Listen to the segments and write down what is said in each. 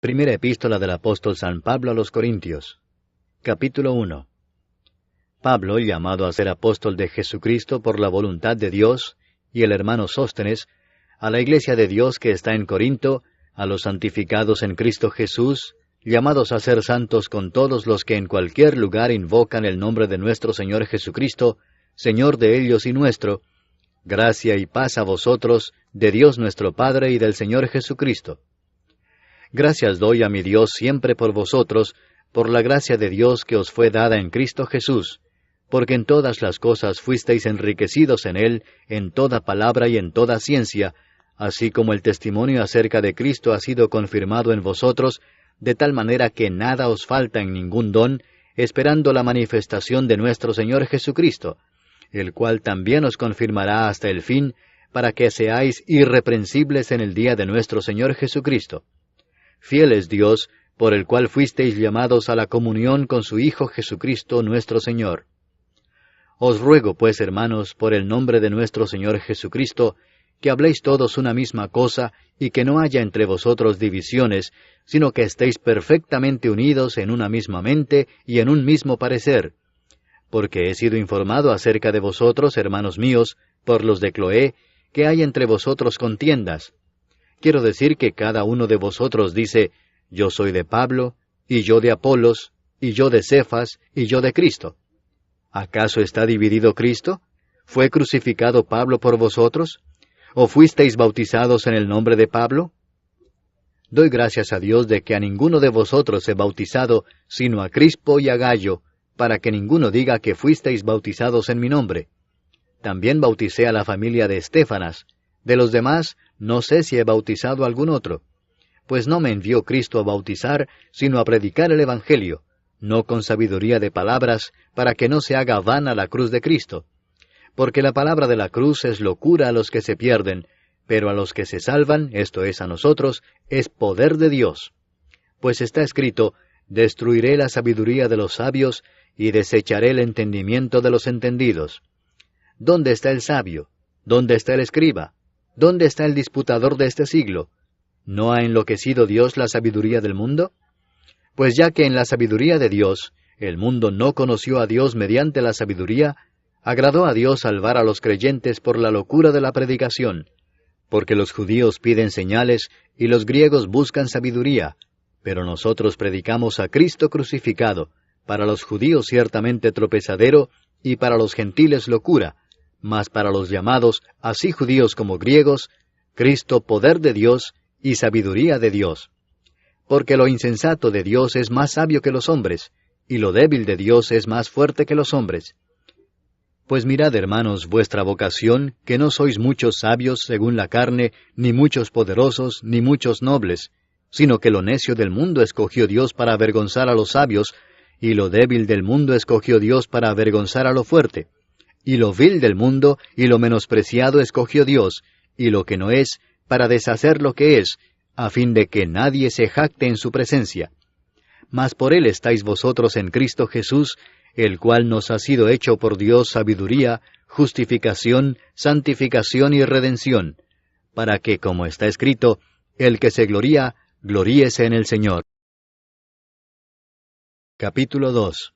Primera epístola del apóstol San Pablo a los Corintios. Capítulo 1. Pablo, llamado a ser apóstol de Jesucristo por la voluntad de Dios, y el hermano Sóstenes, a la iglesia de Dios que está en Corinto, a los santificados en Cristo Jesús, llamados a ser santos con todos los que en cualquier lugar invocan el nombre de nuestro Señor Jesucristo, Señor de ellos y nuestro, gracia y paz a vosotros, de Dios nuestro Padre y del Señor Jesucristo. Gracias doy a mi Dios siempre por vosotros, por la gracia de Dios que os fue dada en Cristo Jesús, porque en todas las cosas fuisteis enriquecidos en Él, en toda palabra y en toda ciencia, así como el testimonio acerca de Cristo ha sido confirmado en vosotros, de tal manera que nada os falta en ningún don, esperando la manifestación de nuestro Señor Jesucristo, el cual también os confirmará hasta el fin, para que seáis irreprensibles en el día de nuestro Señor Jesucristo. Fiel es Dios, por el cual fuisteis llamados a la comunión con su Hijo Jesucristo nuestro Señor. Os ruego, pues, hermanos, por el nombre de nuestro Señor Jesucristo, que habléis todos una misma cosa, y que no haya entre vosotros divisiones, sino que estéis perfectamente unidos en una misma mente y en un mismo parecer. Porque he sido informado acerca de vosotros, hermanos míos, por los de Cloé, que hay entre vosotros contiendas. Quiero decir que cada uno de vosotros dice, yo soy de Pablo, y yo de Apolos, y yo de Cefas, y yo de Cristo. ¿Acaso está dividido Cristo? ¿Fue crucificado Pablo por vosotros? ¿O fuisteis bautizados en el nombre de Pablo? Doy gracias a Dios de que a ninguno de vosotros he bautizado, sino a Crispo y a Gayo, para que ninguno diga que fuisteis bautizados en mi nombre. También bauticé a la familia de Estéfanas. De los demás, no sé si he bautizado a algún otro. Pues no me envió Cristo a bautizar, sino a predicar el Evangelio, no con sabiduría de palabras, para que no se haga vana la cruz de Cristo. Porque la palabra de la cruz es locura a los que se pierden, pero a los que se salvan, esto es a nosotros, es poder de Dios. Pues está escrito, destruiré la sabiduría de los sabios, y desecharé el entendimiento de los entendidos. ¿Dónde está el sabio? ¿Dónde está el escriba? ¿Dónde está el disputador de este siglo? ¿No ha enloquecido Dios la sabiduría del mundo? Pues ya que en la sabiduría de Dios, el mundo no conoció a Dios mediante la sabiduría, agradó a Dios salvar a los creyentes por la locura de la predicación, porque los judíos piden señales y los griegos buscan sabiduría, pero nosotros predicamos a Cristo crucificado, para los judíos ciertamente tropezadero, y para los gentiles locura, mas para los llamados, así judíos como griegos, Cristo poder de Dios y sabiduría de Dios. Porque lo insensato de Dios es más sabio que los hombres, y lo débil de Dios es más fuerte que los hombres. Pues mirad, hermanos, vuestra vocación, que no sois muchos sabios según la carne, ni muchos poderosos, ni muchos nobles, sino que lo necio del mundo escogió Dios para avergonzar a los sabios, y lo débil del mundo escogió Dios para avergonzar a lo fuerte. Y lo vil del mundo y lo menospreciado escogió Dios, y lo que no es, para deshacer lo que es, a fin de que nadie se jacte en su presencia. Mas por él estáis vosotros en Cristo Jesús, el cual nos ha sido hecho por Dios sabiduría, justificación, santificación y redención, para que, como está escrito, el que se gloría, gloríese en el Señor. Capítulo 2.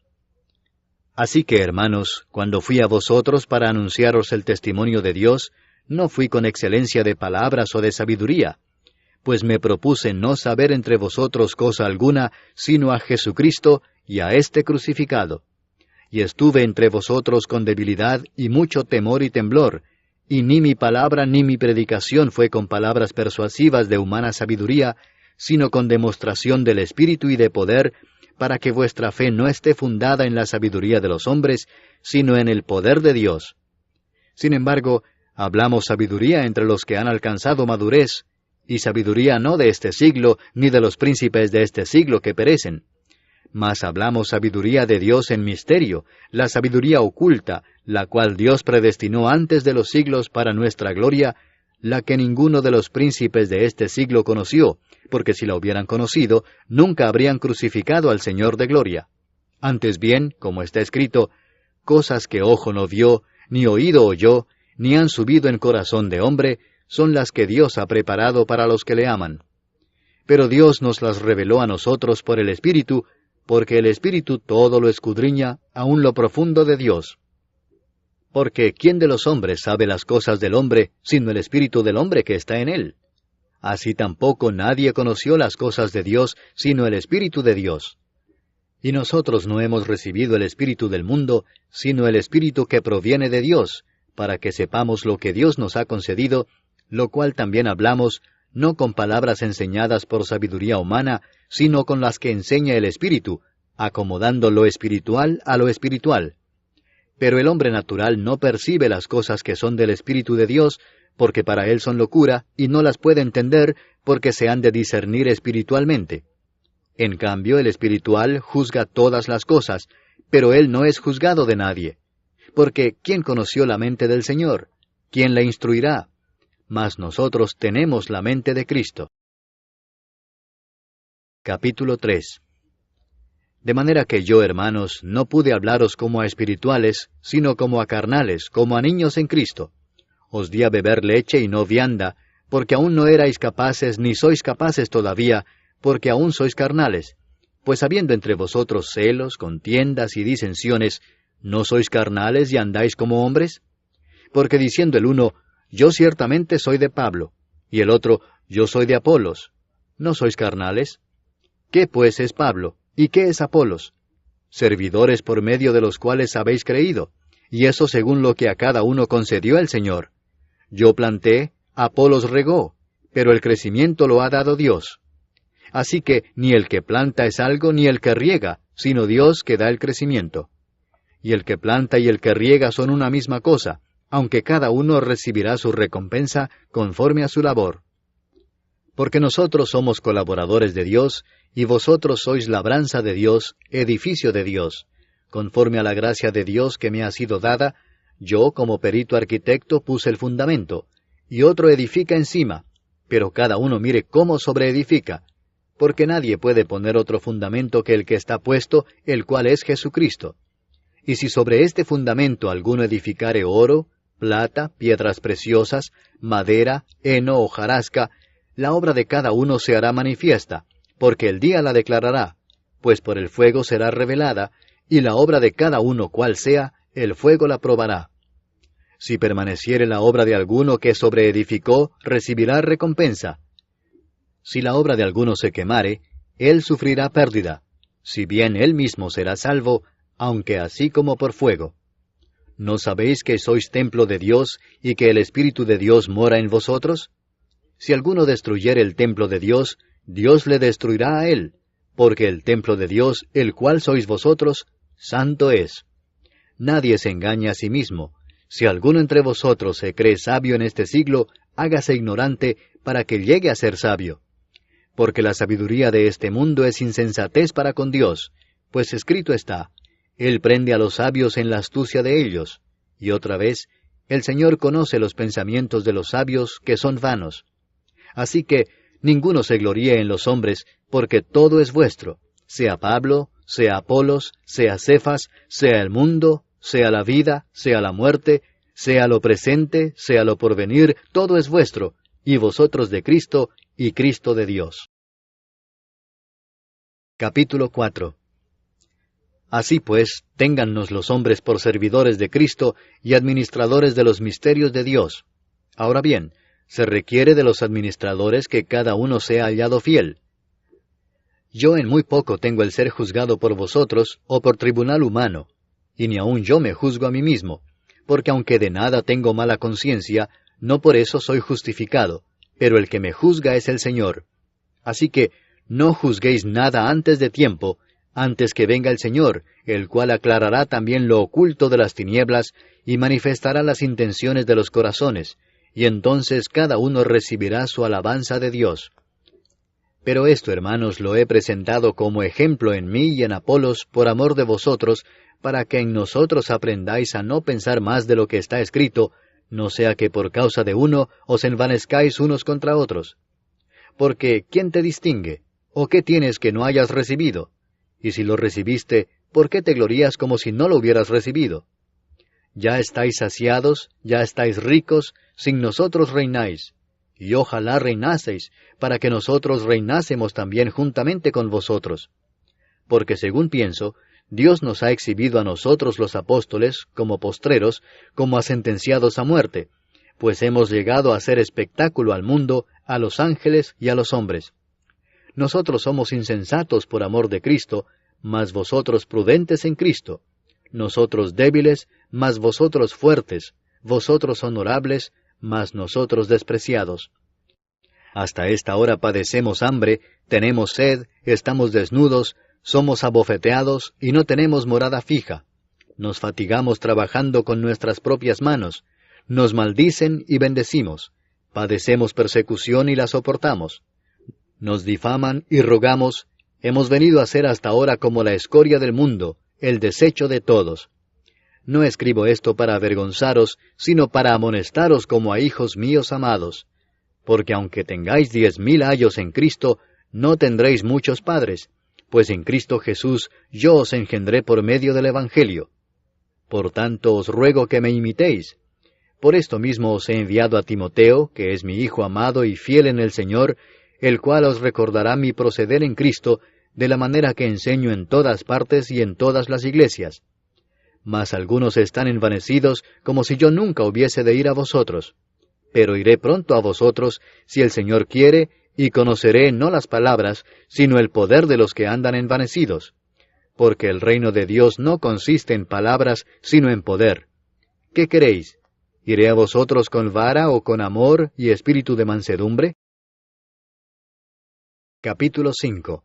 Así que, hermanos, cuando fui a vosotros para anunciaros el testimonio de Dios, no fui con excelencia de palabras o de sabiduría, pues me propuse no saber entre vosotros cosa alguna, sino a Jesucristo y a éste crucificado. Y estuve entre vosotros con debilidad y mucho temor y temblor, y ni mi palabra ni mi predicación fue con palabras persuasivas de humana sabiduría, sino con demostración del Espíritu y de poder, para que vuestra fe no esté fundada en la sabiduría de los hombres, sino en el poder de Dios. Sin embargo, hablamos sabiduría entre los que han alcanzado madurez, y sabiduría no de este siglo, ni de los príncipes de este siglo que perecen. Mas hablamos sabiduría de Dios en misterio, la sabiduría oculta, la cual Dios predestinó antes de los siglos para nuestra gloria, la que ninguno de los príncipes de este siglo conoció, porque si la hubieran conocido, nunca habrían crucificado al Señor de gloria. Antes bien, como está escrito, cosas que ojo no vio, ni oído oyó, ni han subido en corazón de hombre, son las que Dios ha preparado para los que le aman. pero Dios nos las reveló a nosotros por el Espíritu, porque el Espíritu todo lo escudriña, aun lo profundo de Dios. Porque ¿quién de los hombres sabe las cosas del hombre, sino el Espíritu del hombre que está en él? Así tampoco nadie conoció las cosas de Dios, sino el Espíritu de Dios. Y nosotros no hemos recibido el Espíritu del mundo, sino el Espíritu que proviene de Dios, para que sepamos lo que Dios nos ha concedido, lo cual también hablamos, no con palabras enseñadas por sabiduría humana, sino con las que enseña el Espíritu, acomodando lo espiritual a lo espiritual. Pero el hombre natural no percibe las cosas que son del Espíritu de Dios, porque para él son locura, y no las puede entender, porque se han de discernir espiritualmente. En cambio, el espiritual juzga todas las cosas, pero él no es juzgado de nadie. Porque ¿quién conoció la mente del Señor? ¿Quién la instruirá? Mas nosotros tenemos la mente de Cristo. Capítulo 3. De manera que yo, hermanos, no pude hablaros como a espirituales, sino como a carnales, como a niños en Cristo. Os di a beber leche y no vianda, porque aún no erais capaces, ni sois capaces todavía, porque aún sois carnales. Pues habiendo entre vosotros celos, contiendas y disensiones, ¿no sois carnales y andáis como hombres? Porque diciendo el uno, yo ciertamente soy de Pablo, y el otro, yo soy de Apolos, ¿no sois carnales? ¿Qué pues es Pablo? ¿Y qué es Apolos? Servidores por medio de los cuales habéis creído, y eso según lo que a cada uno concedió el Señor. Yo planté, Apolos regó, pero el crecimiento lo ha dado Dios. Así que ni el que planta es algo, ni el que riega, sino Dios que da el crecimiento. Y el que planta y el que riega son una misma cosa, aunque cada uno recibirá su recompensa conforme a su labor. Porque nosotros somos colaboradores de Dios, y vosotros sois labranza de Dios, edificio de Dios. Conforme a la gracia de Dios que me ha sido dada, yo como perito arquitecto puse el fundamento, y otro edifica encima, pero cada uno mire cómo sobreedifica, porque nadie puede poner otro fundamento que el que está puesto, el cual es Jesucristo. Y si sobre este fundamento alguno edificare oro, plata, piedras preciosas, madera, heno o hojarasca, la obra de cada uno se hará manifiesta, porque el día la declarará, pues por el fuego será revelada, y la obra de cada uno cual sea, el fuego la probará. Si permaneciere la obra de alguno que sobreedificó, recibirá recompensa. Si la obra de alguno se quemare, él sufrirá pérdida, si bien él mismo será salvo, aunque así como por fuego. ¿No sabéis que sois templo de Dios, y que el Espíritu de Dios mora en vosotros? Si alguno destruyere el templo de Dios, Dios le destruirá a él, porque el templo de Dios, el cual sois vosotros, santo es. Nadie se engaña a sí mismo. Si alguno entre vosotros se cree sabio en este siglo, hágase ignorante para que llegue a ser sabio. Porque la sabiduría de este mundo es insensatez para con Dios, pues escrito está, Él prende a los sabios en la astucia de ellos. Y otra vez, el Señor conoce los pensamientos de los sabios, que son vanos. Así que ninguno se gloríe en los hombres, porque todo es vuestro, sea Pablo, sea Apolos, sea Cefas, sea el mundo, sea la vida, sea la muerte, sea lo presente, sea lo porvenir, todo es vuestro, y vosotros de Cristo, y Cristo de Dios. Capítulo 4. Así pues, téngannos los hombres por servidores de Cristo y administradores de los misterios de Dios. Ahora bien, se requiere de los administradores que cada uno sea hallado fiel. Yo en muy poco tengo el ser juzgado por vosotros o por tribunal humano, y ni aun yo me juzgo a mí mismo, porque aunque de nada tengo mala conciencia, no por eso soy justificado, pero el que me juzga es el Señor. Así que no juzguéis nada antes de tiempo, antes que venga el Señor, el cual aclarará también lo oculto de las tinieblas y manifestará las intenciones de los corazones, y entonces cada uno recibirá su alabanza de Dios. Pero esto, hermanos, lo he presentado como ejemplo en mí y en Apolos por amor de vosotros, para que en nosotros aprendáis a no pensar más de lo que está escrito, no sea que por causa de uno os envanezcáis unos contra otros. Porque, ¿quién te distingue? ¿O qué tienes que no hayas recibido? Y si lo recibiste, ¿por qué te glorías como si no lo hubieras recibido? Ya estáis saciados, ya estáis ricos, sin nosotros reináis. y ojalá reinaseis, para que nosotros reinásemos también juntamente con vosotros. Porque según pienso, Dios nos ha exhibido a nosotros los apóstoles, como postreros, como a sentenciados a muerte, pues hemos llegado a hacer espectáculo al mundo, a los ángeles y a los hombres. Nosotros somos insensatos por amor de Cristo, mas vosotros prudentes en Cristo. Nosotros débiles, mas vosotros fuertes. Vosotros honorables, mas nosotros despreciados. Hasta esta hora padecemos hambre, tenemos sed, estamos desnudos, somos abofeteados y no tenemos morada fija. Nos fatigamos trabajando con nuestras propias manos. Nos maldicen y bendecimos. Padecemos persecución y la soportamos. Nos difaman y rogamos. Hemos venido a ser hasta ahora como la escoria del mundo, el desecho de todos. No escribo esto para avergonzaros, sino para amonestaros como a hijos míos amados. Porque aunque tengáis 10,000 años en Cristo, no tendréis muchos padres, pues en Cristo Jesús yo os engendré por medio del Evangelio. Por tanto os ruego que me imitéis. Por esto mismo os he enviado a Timoteo, que es mi hijo amado y fiel en el Señor, el cual os recordará mi proceder en Cristo, de la manera que enseño en todas partes y en todas las iglesias. Mas algunos están envanecidos, como si yo nunca hubiese de ir a vosotros. Pero iré pronto a vosotros, si el Señor quiere, y conoceré no las palabras, sino el poder de los que andan envanecidos. Porque el reino de Dios no consiste en palabras, sino en poder. ¿Qué queréis? ¿Iré a vosotros con vara o con amor y espíritu de mansedumbre? Capítulo 5.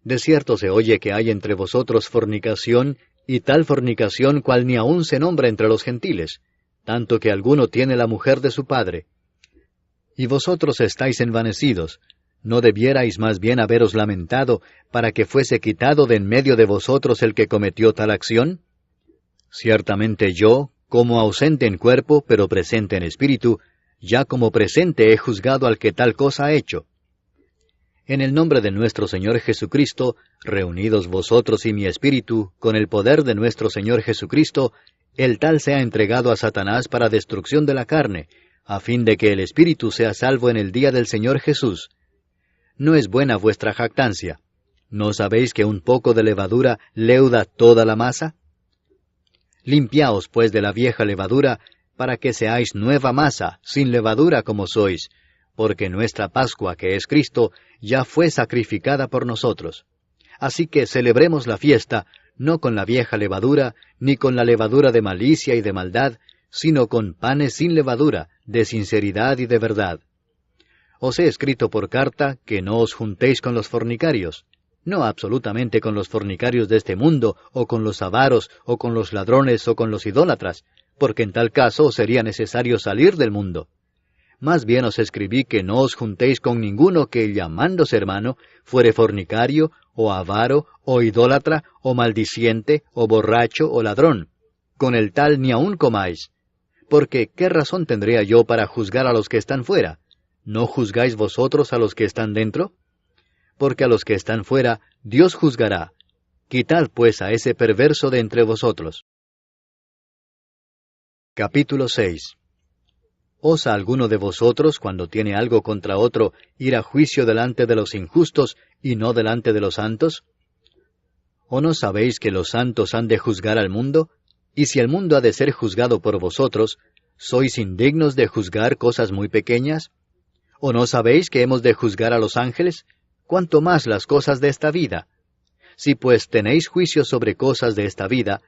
De cierto se oye que hay entre vosotros fornicación, y tal fornicación cual ni aun se nombra entre los gentiles, tanto que alguno tiene la mujer de su padre. Y vosotros estáis envanecidos, ¿no debierais más bien haberos lamentado, para que fuese quitado de en medio de vosotros el que cometió tal acción? Ciertamente yo, como ausente en cuerpo, pero presente en espíritu, ya como presente he juzgado al que tal cosa ha hecho. En el nombre de nuestro Señor Jesucristo, reunidos vosotros y mi espíritu, con el poder de nuestro Señor Jesucristo, el tal sea entregado a Satanás para destrucción de la carne, a fin de que el espíritu sea salvo en el día del Señor Jesús. ¿No es buena vuestra jactancia? ¿No sabéis que un poco de levadura leuda toda la masa? Limpiaos pues de la vieja levadura, para que seáis nueva masa, sin levadura como sois, porque nuestra Pascua, que es Cristo, ya fue sacrificada por nosotros. Así que celebremos la fiesta, no con la vieja levadura, ni con la levadura de malicia y de maldad, sino con panes sin levadura, de sinceridad y de verdad. Os he escrito por carta que no os juntéis con los fornicarios, no absolutamente con los fornicarios de este mundo, o con los avaros, o con los ladrones, o con los idólatras, porque en tal caso os sería necesario salir del mundo. Más bien os escribí que no os juntéis con ninguno que, llamándose hermano, fuere fornicario, o avaro, o idólatra, o maldiciente, o borracho, o ladrón. Con el tal ni aun comáis. Porque, ¿qué razón tendría yo para juzgar a los que están fuera? ¿No juzgáis vosotros a los que están dentro? Porque a los que están fuera, Dios juzgará. Quitad pues a ese perverso de entre vosotros. Capítulo 6. ¿Osa alguno de vosotros, cuando tiene algo contra otro, ir a juicio delante de los injustos y no delante de los santos? ¿O no sabéis que los santos han de juzgar al mundo? Y si el mundo ha de ser juzgado por vosotros, ¿sois indignos de juzgar cosas muy pequeñas? ¿O no sabéis que hemos de juzgar a los ángeles? ¿Cuánto más las cosas de esta vida? Si pues tenéis juicio sobre cosas de esta vida,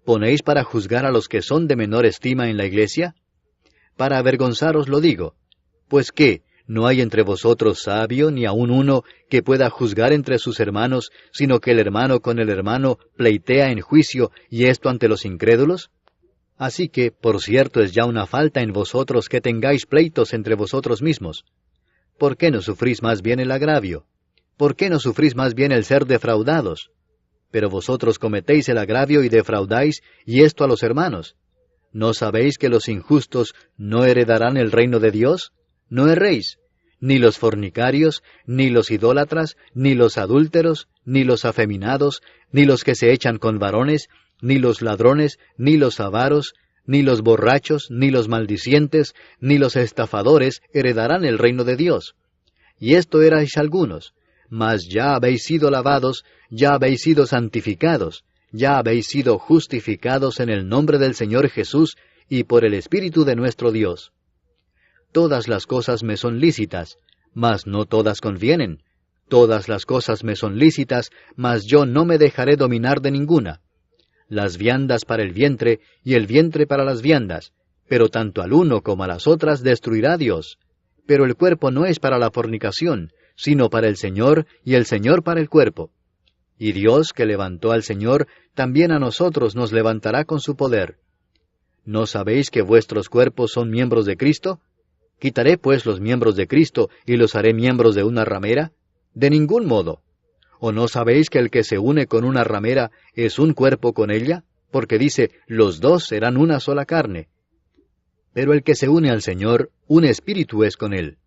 ¿ponéis para juzgar a los que son de menor estima en la iglesia? Para avergonzaros lo digo. Pues ¿qué? ¿No hay entre vosotros sabio, ni aun uno, que pueda juzgar entre sus hermanos, sino que el hermano con el hermano pleitea en juicio, y esto ante los incrédulos? Así que, por cierto, es ya una falta en vosotros que tengáis pleitos entre vosotros mismos. ¿Por qué no sufrís más bien el agravio? ¿Por qué no sufrís más bien el ser defraudados? Pero vosotros cometéis el agravio y defraudáis, y esto a los hermanos. ¿No sabéis que los injustos no heredarán el reino de Dios? No erréis, ni los fornicarios, ni los idólatras, ni los adúlteros, ni los afeminados, ni los que se echan con varones, ni los ladrones, ni los avaros, ni los borrachos, ni los maldicientes, ni los estafadores heredarán el reino de Dios. Y esto erais algunos, mas ya habéis sido lavados, ya habéis sido santificados, ya habéis sido justificados en el nombre del Señor Jesús y por el Espíritu de nuestro Dios. Todas las cosas me son lícitas, mas no todas convienen. Todas las cosas me son lícitas, mas yo no me dejaré dominar de ninguna. Las viandas para el vientre, y el vientre para las viandas, pero tanto al uno como a las otras destruirá Dios. Pero el cuerpo no es para la fornicación, sino para el Señor, y el Señor para el cuerpo. Y Dios, que levantó al Señor, también a nosotros nos levantará con su poder. ¿No sabéis que vuestros cuerpos son miembros de Cristo? ¿Quitaré pues los miembros de Cristo y los haré miembros de una ramera? De ningún modo. ¿O no sabéis que el que se une con una ramera es un cuerpo con ella? Porque dice, los dos serán una sola carne. Pero el que se une al Señor, un espíritu es con él.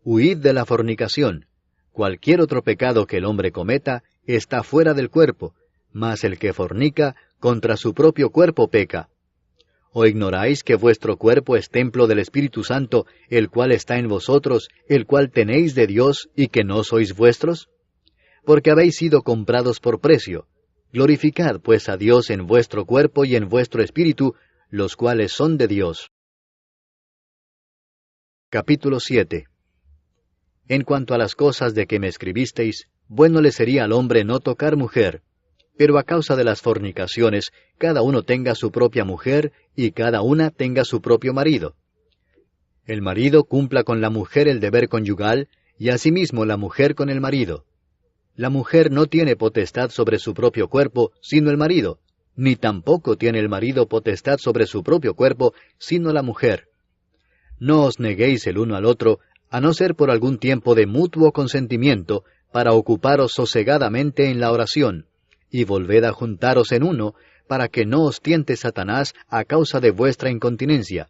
Huid de la fornicación. Cualquier otro pecado que el hombre cometa está fuera del cuerpo, mas el que fornica contra su propio cuerpo peca. ¿O ignoráis que vuestro cuerpo es templo del Espíritu Santo, el cual está en vosotros, el cual tenéis de Dios, y que no sois vuestros? Porque habéis sido comprados por precio. Glorificad pues a Dios en vuestro cuerpo y en vuestro espíritu, los cuales son de Dios. Capítulo 7. En cuanto a las cosas de que me escribisteis, bueno le sería al hombre no tocar mujer, pero a causa de las fornicaciones, cada uno tenga su propia mujer, y cada una tenga su propio marido. El marido cumpla con la mujer el deber conyugal, y asimismo la mujer con el marido. La mujer no tiene potestad sobre su propio cuerpo, sino el marido, ni tampoco tiene el marido potestad sobre su propio cuerpo, sino la mujer. No os neguéis el uno al otro, a no ser por algún tiempo de mutuo consentimiento, para ocuparos sosegadamente en la oración, y volved a juntaros en uno, para que no os tiente Satanás a causa de vuestra incontinencia.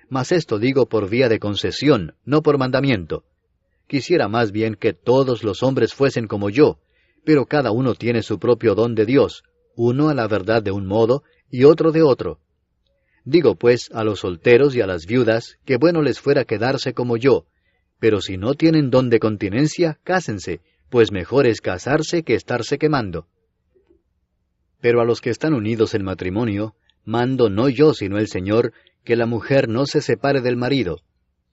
Mas esto digo por vía de concesión, no por mandamiento. Quisiera más bien que todos los hombres fuesen como yo, pero cada uno tiene su propio don de Dios, uno a la verdad de un modo, y otro de otro. Digo pues a los solteros y a las viudas, que bueno les fuera quedarse como yo, pero si no tienen don de continencia, cásense, pues mejor es casarse que estarse quemando. Pero a los que están unidos en matrimonio, mando no yo sino el Señor, que la mujer no se separe del marido,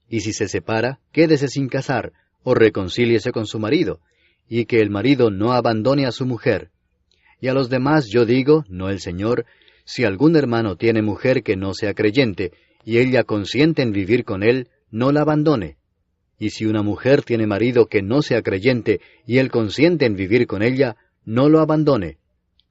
y si se separa, quédese sin casar, o reconcíliese con su marido, y que el marido no abandone a su mujer. Y a los demás yo digo, no el Señor, si algún hermano tiene mujer que no sea creyente, y ella consiente en vivir con él, no la abandone. Y si una mujer tiene marido que no sea creyente, y él consiente en vivir con ella, no lo abandone.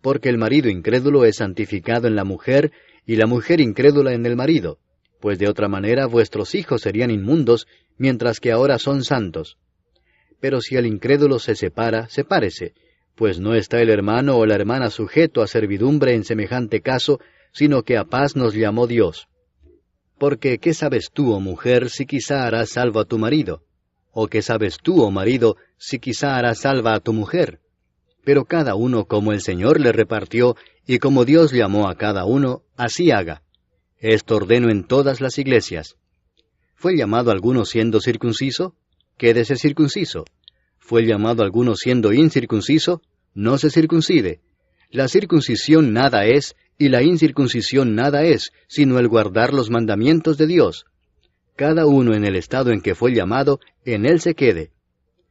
Porque el marido incrédulo es santificado en la mujer, y la mujer incrédula en el marido, pues de otra manera vuestros hijos serían inmundos, mientras que ahora son santos. Pero si el incrédulo se separa, sepárese, pues no está el hermano o la hermana sujeto a servidumbre en semejante caso, sino que a paz nos llamó Dios. Porque, ¿qué sabes tú, oh mujer, si quizá harás salvo a tu marido? ¿O qué sabes tú, oh marido, si quizá harás salva a tu mujer? Pero cada uno como el Señor le repartió, y como Dios llamó a cada uno, así haga. Esto ordeno en todas las iglesias. ¿Fue llamado alguno siendo circunciso? Quédese circunciso. ¿Fue llamado alguno siendo incircunciso? No se circuncide. La circuncisión nada es, y la incircuncisión nada es, sino el guardar los mandamientos de Dios. Cada uno en el estado en que fue llamado, en él se quede.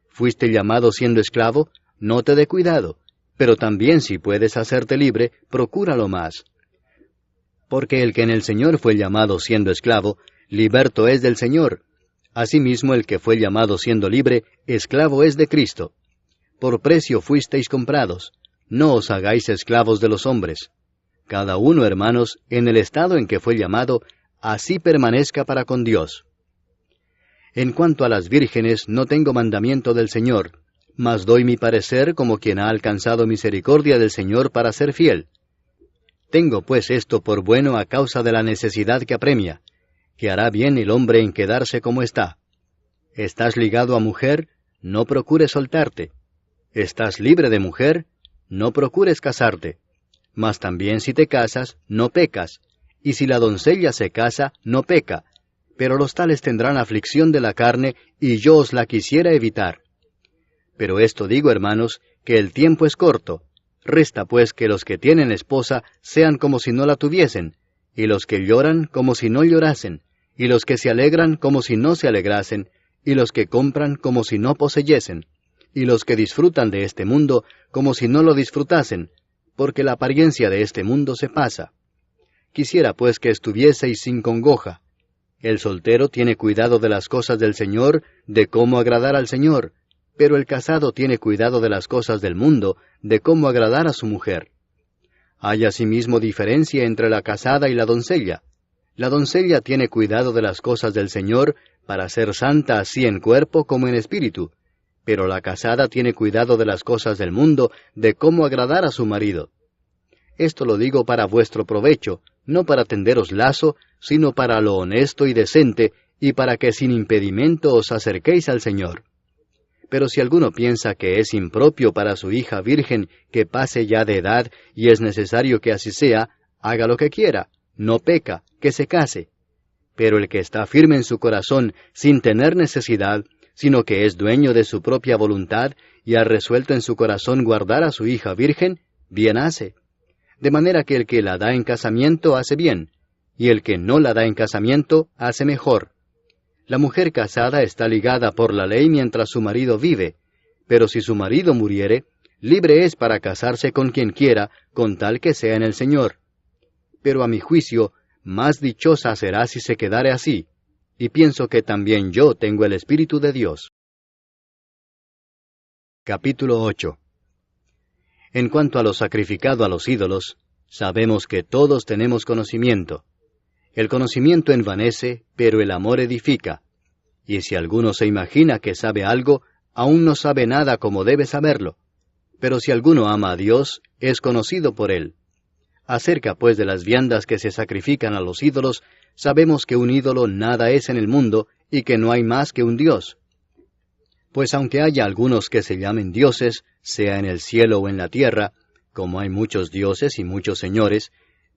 ¿Fuiste llamado siendo esclavo? No te dé cuidado, pero también si puedes hacerte libre, procúralo más. Porque el que en el Señor fue llamado siendo esclavo, liberto es del Señor. Asimismo el que fue llamado siendo libre, esclavo es de Cristo. Por precio fuisteis comprados, no os hagáis esclavos de los hombres. Cada uno, hermanos, en el estado en que fue llamado, así permanezca para con Dios. En cuanto a las vírgenes, no tengo mandamiento del Señor, mas doy mi parecer como quien ha alcanzado misericordia del Señor para ser fiel. Tengo pues esto por bueno a causa de la necesidad que apremia, que hará bien el hombre en quedarse como está. ¿Estás ligado a mujer? No procures soltarte. ¿Estás libre de mujer? No procures casarte. Mas también si te casas, no pecas, y si la doncella se casa, no peca, pero los tales tendrán aflicción de la carne, y yo os la quisiera evitar. Pero esto digo, hermanos, que el tiempo es corto. Resta pues que los que tienen esposa sean como si no la tuviesen, y los que lloran como si no llorasen, y los que se alegran como si no se alegrasen, y los que compran como si no poseyesen, y los que disfrutan de este mundo como si no lo disfrutasen, porque la apariencia de este mundo se pasa. Quisiera pues que estuvieseis sin congoja. El soltero tiene cuidado de las cosas del Señor, de cómo agradar al Señor, pero el casado tiene cuidado de las cosas del mundo, de cómo agradar a su mujer. Hay asimismo diferencia entre la casada y la doncella. La doncella tiene cuidado de las cosas del Señor, para ser santa así en cuerpo como en espíritu, pero la casada tiene cuidado de las cosas del mundo, de cómo agradar a su marido. Esto lo digo para vuestro provecho, no para tenderos lazo, sino para lo honesto y decente, y para que sin impedimento os acerquéis al Señor. Pero si alguno piensa que es impropio para su hija virgen que pase ya de edad, y es necesario que así sea, haga lo que quiera, no peca, que se case. Pero el que está firme en su corazón, sin tener necesidad, sino que es dueño de su propia voluntad, y ha resuelto en su corazón guardar a su hija virgen, bien hace. De manera que el que la da en casamiento hace bien, y el que no la da en casamiento hace mejor. La mujer casada está ligada por la ley mientras su marido vive, pero si su marido muriere, libre es para casarse con quien quiera, con tal que sea en el Señor. Pero a mi juicio, más dichosa será si se quedare así, y pienso que también yo tengo el Espíritu de Dios. Capítulo 8. En cuanto a lo sacrificado a los ídolos, sabemos que todos tenemos conocimiento. El conocimiento envanece, pero el amor edifica. Y si alguno se imagina que sabe algo, aún no sabe nada como debe saberlo. Pero si alguno ama a Dios, es conocido por él. Acerca pues de las viandas que se sacrifican a los ídolos, sabemos que un ídolo nada es en el mundo, y que no hay más que un Dios. Pues aunque haya algunos que se llamen dioses, sea en el cielo o en la tierra, como hay muchos dioses y muchos señores,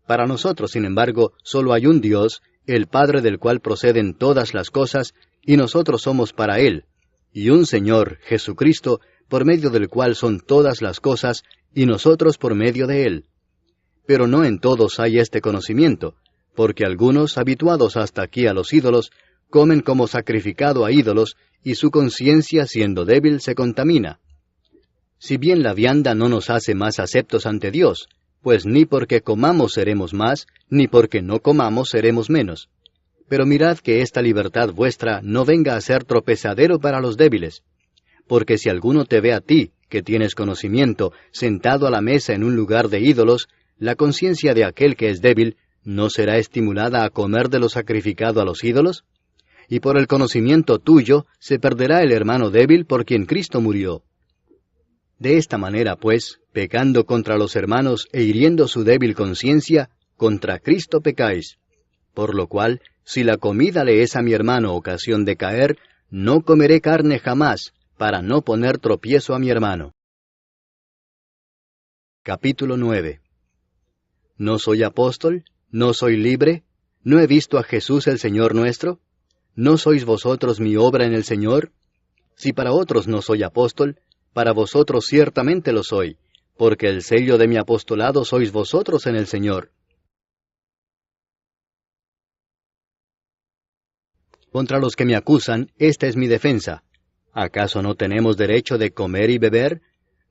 para nosotros, sin embargo, solo hay un Dios, el Padre del cual proceden todas las cosas, y nosotros somos para Él, y un Señor, Jesucristo, por medio del cual son todas las cosas, y nosotros por medio de Él. Pero no en todos hay este conocimiento, porque algunos, habituados hasta aquí a los ídolos, comen como sacrificado a ídolos, y su conciencia, siendo débil, se contamina. Si bien la vianda no nos hace más aceptos ante Dios, pues ni porque comamos seremos más, ni porque no comamos seremos menos. Pero mirad que esta libertad vuestra no venga a ser tropezadero para los débiles. Porque si alguno te ve a ti, que tienes conocimiento, sentado a la mesa en un lugar de ídolos, la conciencia de aquel que es débil, ¿no será estimulada a comer de lo sacrificado a los ídolos? Y por el conocimiento tuyo se perderá el hermano débil por quien Cristo murió. De esta manera, pues, pecando contra los hermanos e hiriendo su débil conciencia, contra Cristo pecáis. Por lo cual, si la comida le es a mi hermano ocasión de caer, no comeré carne jamás, para no poner tropiezo a mi hermano. Capítulo 9. ¿No soy apóstol? ¿No soy libre? ¿No he visto a Jesús el Señor nuestro? ¿No sois vosotros mi obra en el Señor? Si para otros no soy apóstol, para vosotros ciertamente lo soy, porque el sello de mi apostolado sois vosotros en el Señor. Contra los que me acusan, esta es mi defensa. ¿Acaso no tenemos derecho de comer y beber?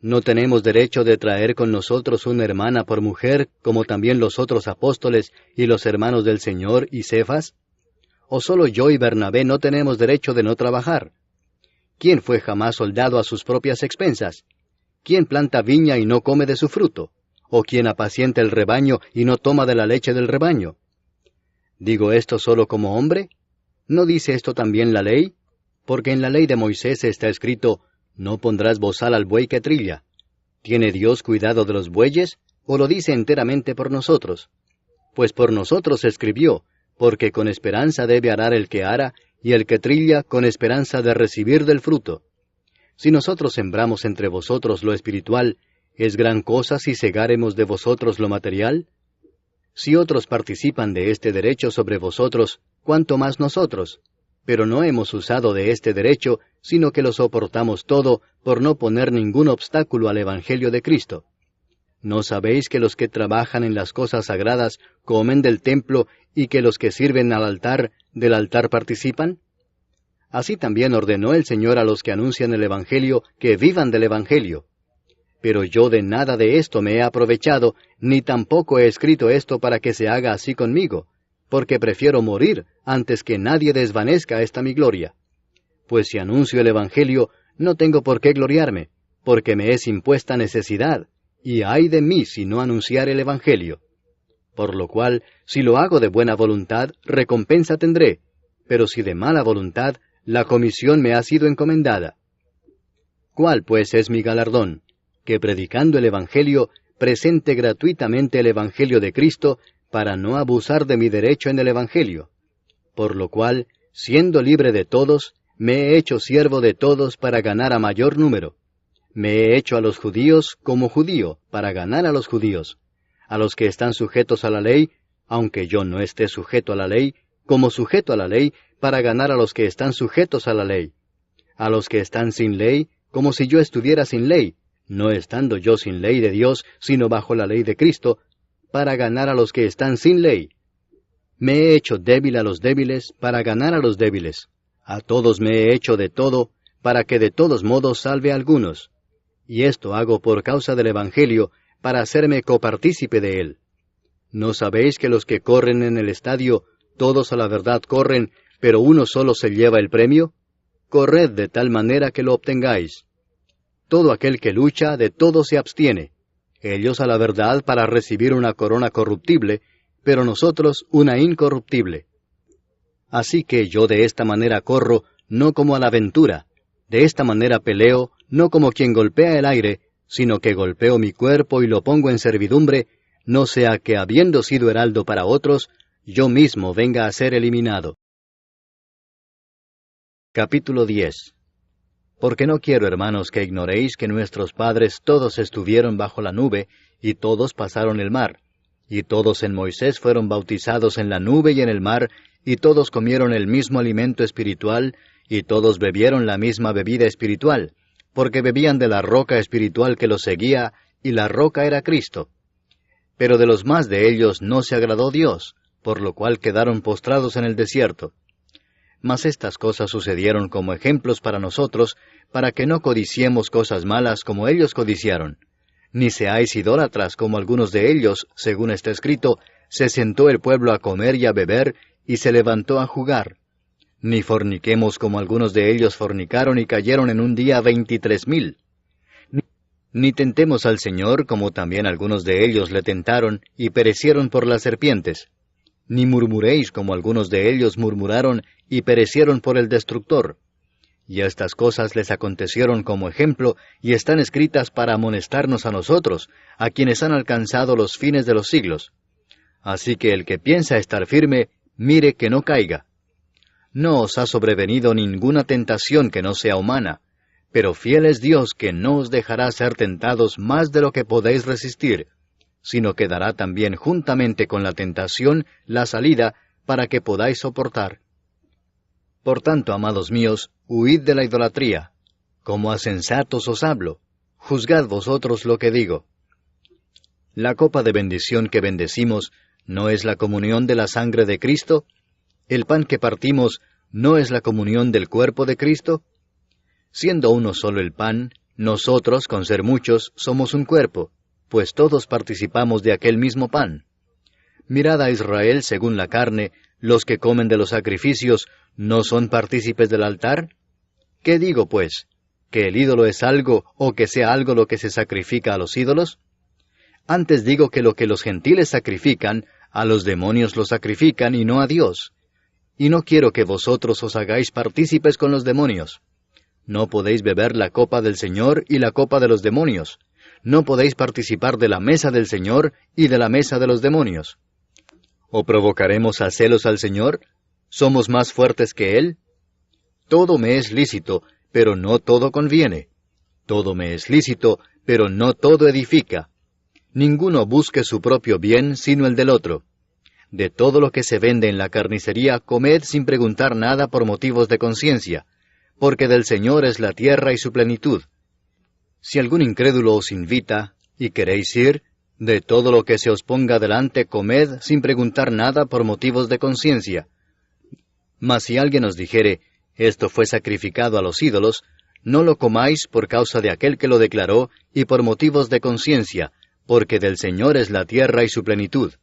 ¿No tenemos derecho de traer con nosotros una hermana por mujer, como también los otros apóstoles y los hermanos del Señor y Cefas? ¿O solo yo y Bernabé no tenemos derecho de no trabajar? ¿Quién fue jamás soldado a sus propias expensas? ¿Quién planta viña y no come de su fruto? ¿O quién apacienta el rebaño y no toma de la leche del rebaño? ¿Digo esto solo como hombre? ¿No dice esto también la ley? Porque en la ley de Moisés está escrito, no pondrás bozal al buey que trilla. ¿Tiene Dios cuidado de los bueyes, o lo dice enteramente por nosotros? Pues por nosotros se escribió, porque con esperanza debe arar el que ara, y el que trilla con esperanza de recibir del fruto. Si nosotros sembramos entre vosotros lo espiritual, ¿es gran cosa si segáremos de vosotros lo material? Si otros participan de este derecho sobre vosotros, ¿cuánto más nosotros? Pero no hemos usado de este derecho, sino que lo soportamos todo, por no poner ningún obstáculo al Evangelio de Cristo. ¿No sabéis que los que trabajan en las cosas sagradas comen del templo y que los que sirven al altar, del altar participan? Así también ordenó el Señor a los que anuncian el Evangelio que vivan del Evangelio. Pero yo de nada de esto me he aprovechado, ni tampoco he escrito esto para que se haga así conmigo, porque prefiero morir antes que nadie desvanezca esta mi gloria. Pues si anuncio el Evangelio, no tengo por qué gloriarme, porque me es impuesta necesidad, y ay de mí si no anunciar el Evangelio. Por lo cual, si lo hago de buena voluntad, recompensa tendré, pero si de mala voluntad, la comisión me ha sido encomendada. ¿Cuál pues es mi galardón? Que predicando el Evangelio, presente gratuitamente el Evangelio de Cristo, para no abusar de mi derecho en el Evangelio. Por lo cual, siendo libre de todos, me he hecho siervo de todos para ganar a mayor número. Me he hecho a los judíos como judío, para ganar a los judíos. A los que están sujetos a la ley, aunque yo no esté sujeto a la ley, como sujeto a la ley, para ganar a los que están sujetos a la ley. A los que están sin ley, como si yo estuviera sin ley, no estando yo sin ley de Dios, sino bajo la ley de Cristo, para ganar a los que están sin ley. Me he hecho débil a los débiles, para ganar a los débiles. A todos me he hecho de todo, para que de todos modos salve a algunos. Y esto hago por causa del Evangelio, para hacerme copartícipe de él. ¿No sabéis que los que corren en el estadio, todos a la verdad corren, pero uno solo se lleva el premio? Corred de tal manera que lo obtengáis. Todo aquel que lucha, de todo se abstiene. Ellos a la verdad para recibir una corona corruptible, pero nosotros una incorruptible. Así que yo de esta manera corro, no como a la aventura. De esta manera peleo, no como quien golpea el aire, sino que golpeo mi cuerpo y lo pongo en servidumbre, no sea que habiendo sido heraldo para otros, yo mismo venga a ser eliminado. Capítulo 10. Porque no quiero, hermanos, que ignoréis que nuestros padres todos estuvieron bajo la nube, y todos pasaron el mar, y todos en Moisés fueron bautizados en la nube y en el mar, y todos comieron el mismo alimento espiritual, y todos bebieron la misma bebida espiritual, porque bebían de la roca espiritual que los seguía, y la roca era Cristo. Pero de los más de ellos no se agradó Dios, por lo cual quedaron postrados en el desierto. Mas estas cosas sucedieron como ejemplos para nosotros, para que no codiciemos cosas malas como ellos codiciaron. Ni seáis idólatras como algunos de ellos, según está escrito, se sentó el pueblo a comer y a beber, y se levantó a jugar. Ni forniquemos como algunos de ellos fornicaron y cayeron en un día 23,000. Ni tentemos al Señor como también algunos de ellos le tentaron y perecieron por las serpientes. Ni murmuréis como algunos de ellos murmuraron y perecieron por el destructor. Y estas cosas les acontecieron como ejemplo, y están escritas para amonestarnos a nosotros, a quienes han alcanzado los fines de los siglos. Así que el que piensa estar firme, mire que no caiga. No os ha sobrevenido ninguna tentación que no sea humana, pero fiel es Dios que no os dejará ser tentados más de lo que podéis resistir, sino que dará también juntamente con la tentación la salida para que podáis soportar. Por tanto, amados míos, huid de la idolatría. Como a sensatos os hablo, juzgad vosotros lo que digo. La copa de bendición que bendecimos, ¿no es la comunión de la sangre de Cristo? ¿El pan que partimos, no es la comunión del cuerpo de Cristo? Siendo uno solo el pan, nosotros, con ser muchos, somos un cuerpo, pues todos participamos de aquel mismo pan. Mirad a Israel según la carne, los que comen de los sacrificios, ¿no son partícipes del altar? ¿Qué digo, pues? ¿Que el ídolo es algo, o que sea algo lo que se sacrifica a los ídolos? Antes digo que lo que los gentiles sacrifican, a los demonios lo sacrifican y no a Dios. Y no quiero que vosotros os hagáis partícipes con los demonios. No podéis beber la copa del Señor y la copa de los demonios. No podéis participar de la mesa del Señor y de la mesa de los demonios. ¿O provocaremos a celos al Señor? ¿Somos más fuertes que Él? Todo me es lícito, pero no todo conviene. Todo me es lícito, pero no todo edifica. Ninguno busque su propio bien, sino el del otro. de todo lo que se vende en la carnicería, comed sin preguntar nada por motivos de conciencia, porque del Señor es la tierra y su plenitud. Si algún incrédulo os invita, y queréis ir, de todo lo que se os ponga delante comed sin preguntar nada por motivos de conciencia. Mas si alguien os dijere, esto fue sacrificado a los ídolos, no lo comáis por causa de aquel que lo declaró, y por motivos de conciencia, porque del Señor es la tierra y su plenitud.